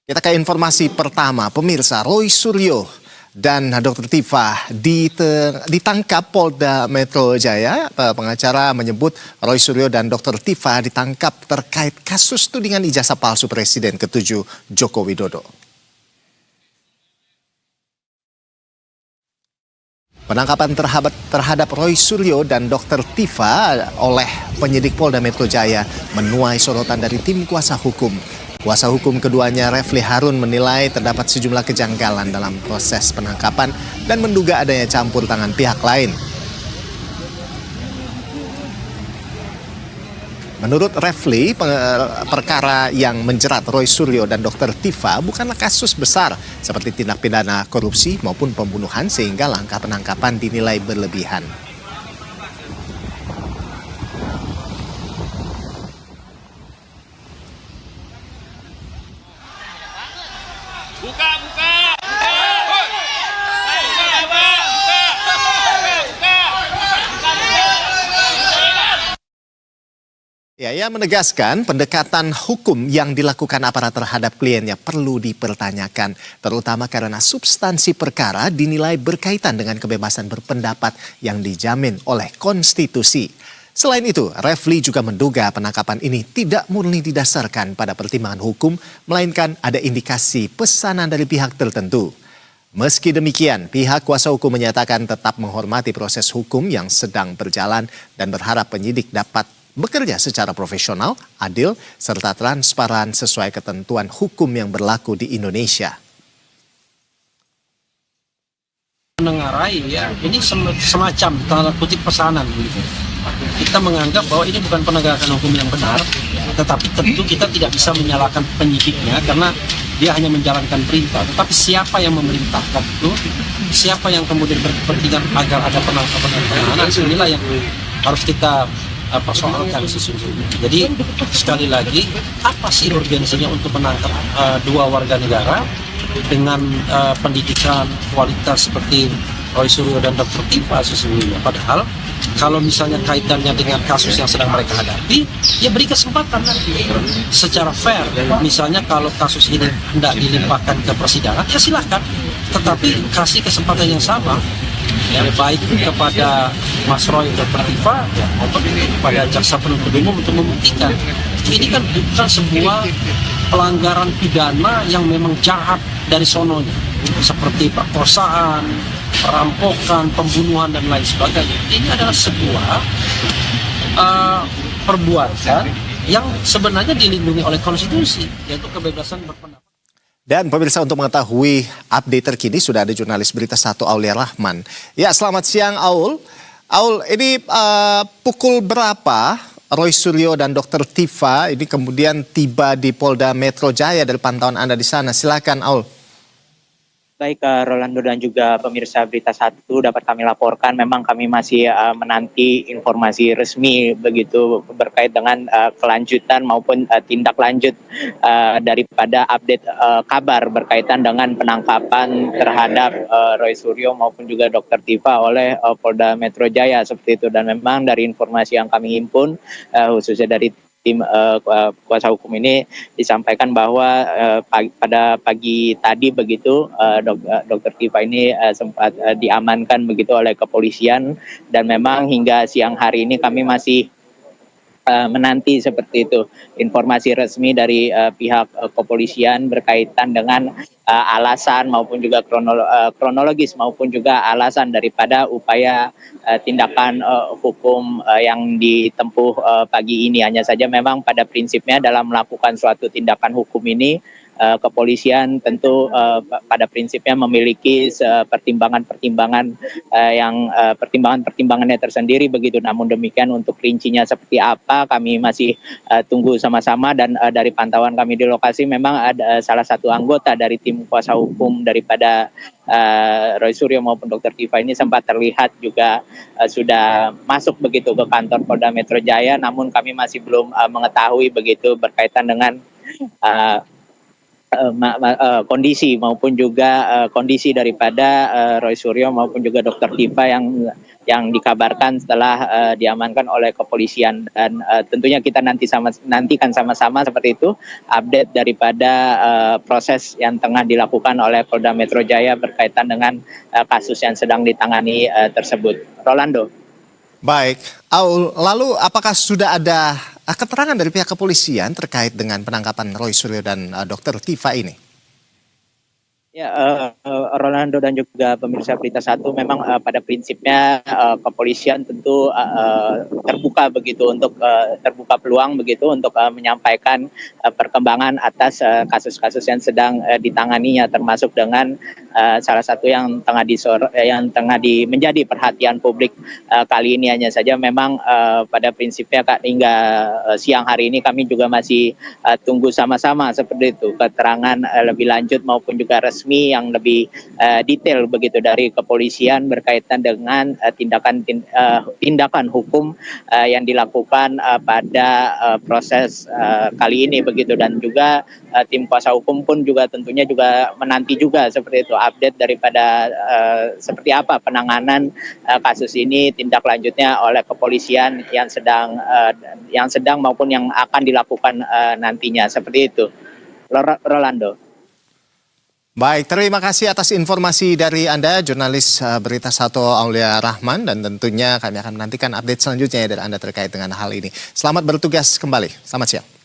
Kita ke informasi pertama, pemirsa. Roy Suryo dan Dr. Tifa ditangkap Polda Metro Jaya. Pengacara menyebut Roy Suryo dan Dr. Tifa ditangkap terkait kasus tudingan ijazah palsu Presiden ke-7 Joko Widodo. Penangkapan terhadap Roy Suryo dan Dr. Tifa oleh penyidik Polda Metro Jaya menuai sorotan dari tim kuasa hukum. Kuasa hukum keduanya, Refli Harun, menilai terdapat sejumlah kejanggalan dalam proses penangkapan dan menduga adanya campur tangan pihak lain. Menurut Refli, perkara yang menjerat Roy Suryo dan Dr. Tifa bukanlah kasus besar seperti tindak pidana korupsi maupun pembunuhan, sehingga langkah penangkapan dinilai berlebihan. Ya, ia menegaskan pendekatan hukum yang dilakukan aparat terhadap kliennya perlu dipertanyakan, terutama karena substansi perkara dinilai berkaitan dengan kebebasan berpendapat yang dijamin oleh konstitusi. Selain itu, Refli juga menduga penangkapan ini tidak murni didasarkan pada pertimbangan hukum, melainkan ada indikasi pesanan dari pihak tertentu. Meski demikian, pihak kuasa hukum menyatakan tetap menghormati proses hukum yang sedang berjalan dan berharap penyidik dapat bekerja secara profesional, adil, serta transparan sesuai ketentuan hukum yang berlaku di Indonesia. Menengarai ya, ini semacam tanda kutip pesanan gitu. Kita menganggap bahwa ini bukan penegakan hukum yang benar, tetapi tentu kita tidak bisa menyalahkan penyidiknya karena dia hanya menjalankan perintah. Tetapi siapa yang memerintahkan itu, siapa yang kemudian berkepentingan agar ada penangkapan dan penahanan, inilah yang harus kita persoalkan sesungguhnya. Jadi sekali lagi, apa sih urgensinya untuk menangkap dua warga negara dengan pendidikan kualitas seperti Roy Suryo dan Dr. Tifa sesungguhnya? Padahal kalau misalnya kaitannya dengan kasus yang sedang mereka hadapi, ya beri kesempatan secara fair. Misalnya kalau kasus ini hendak dilimpahkan ke persidangan, ya silahkan. Tetapi kasih kesempatan yang sama, ya, baik kepada Mas Roy dan Dr. Tifa ya, maupun kepada jaksa penuntut umum untuk membuktikan ini kan bukan sebuah pelanggaran pidana yang memang jahat dari sononya, seperti perkosaan, perampokan, pembunuhan dan lain sebagainya. Ini adalah sebuah perbuatan yang sebenarnya dilindungi oleh konstitusi, yaitu kebebasan berpendapat. Dan pemirsa, untuk mengetahui update terkini sudah ada jurnalis Berita 1 Aulia Rahman. Ya, selamat siang Aul. Aul, ini pukul berapa Roy Suryo dan Dr. Tifa ini kemudian tiba di Polda Metro Jaya dari pantauan Anda di sana? Silakan Aul. Baik, Rolando dan juga pemirsa Berita 1 dapat kami laporkan, memang kami masih menanti informasi resmi begitu berkait dengan kelanjutan maupun tindak lanjut daripada update kabar berkaitan dengan penangkapan terhadap Roy Suryo maupun juga Dr. Tifa oleh Polda Metro Jaya seperti itu. Dan memang dari informasi yang kami himpun khususnya dari tim kuasa hukum ini disampaikan bahwa pada pagi tadi begitu Dr. Tifa ini sempat diamankan begitu oleh kepolisian, dan memang hingga siang hari ini kami masih menanti seperti itu informasi resmi dari pihak kepolisian berkaitan dengan alasan maupun juga kronologis maupun juga alasan daripada upaya tindakan hukum yang ditempuh pagi ini. Hanya saja memang pada prinsipnya dalam melakukan suatu tindakan hukum ini kepolisian tentu pada prinsipnya memiliki pertimbangan-pertimbangannya tersendiri begitu. Namun demikian untuk rincinya seperti apa kami masih tunggu sama-sama, dan dari pantauan kami di lokasi memang ada salah satu anggota dari tim kuasa hukum daripada Roy Suryo maupun Dr. Tifa ini sempat terlihat juga sudah masuk begitu ke kantor Polda Metro Jaya, namun kami masih belum mengetahui begitu berkaitan dengan kondisi maupun juga kondisi daripada Roy Suryo maupun juga Dr. Tifa yang dikabarkan setelah diamankan oleh kepolisian, dan tentunya kita nantikan sama-sama seperti itu update daripada proses yang tengah dilakukan oleh Polda Metro Jaya berkaitan dengan kasus yang sedang ditangani tersebut. Rolando. Baik, Aul, lalu apakah sudah ada keterangan dari pihak kepolisian terkait dengan penangkapan Roy Suryo dan Dr. Tifa ini? Ya, Rolando dan juga pemirsa Berita Satu, memang pada prinsipnya kepolisian tentu terbuka begitu untuk terbuka peluang begitu untuk menyampaikan perkembangan atas kasus-kasus yang sedang ditanganinya, termasuk dengan salah satu yang tengah menjadi perhatian publik kali ini. Hanya saja memang pada prinsipnya hingga siang hari ini kami juga masih tunggu sama-sama seperti itu keterangan lebih lanjut maupun juga resmi yang lebih detail begitu dari kepolisian berkaitan dengan tindakan hukum yang dilakukan pada proses kali ini begitu, dan juga tim kuasa hukum pun juga tentunya juga menanti juga seperti itu update daripada seperti apa penanganan kasus ini, tindak lanjutnya oleh kepolisian yang sedang maupun yang akan dilakukan nantinya seperti itu. Rolando. Baik, terima kasih atas informasi dari Anda, jurnalis Berita Satu Aulia Rahman, dan tentunya kami akan menantikan update selanjutnya dari Anda terkait dengan hal ini. Selamat bertugas kembali, selamat siang.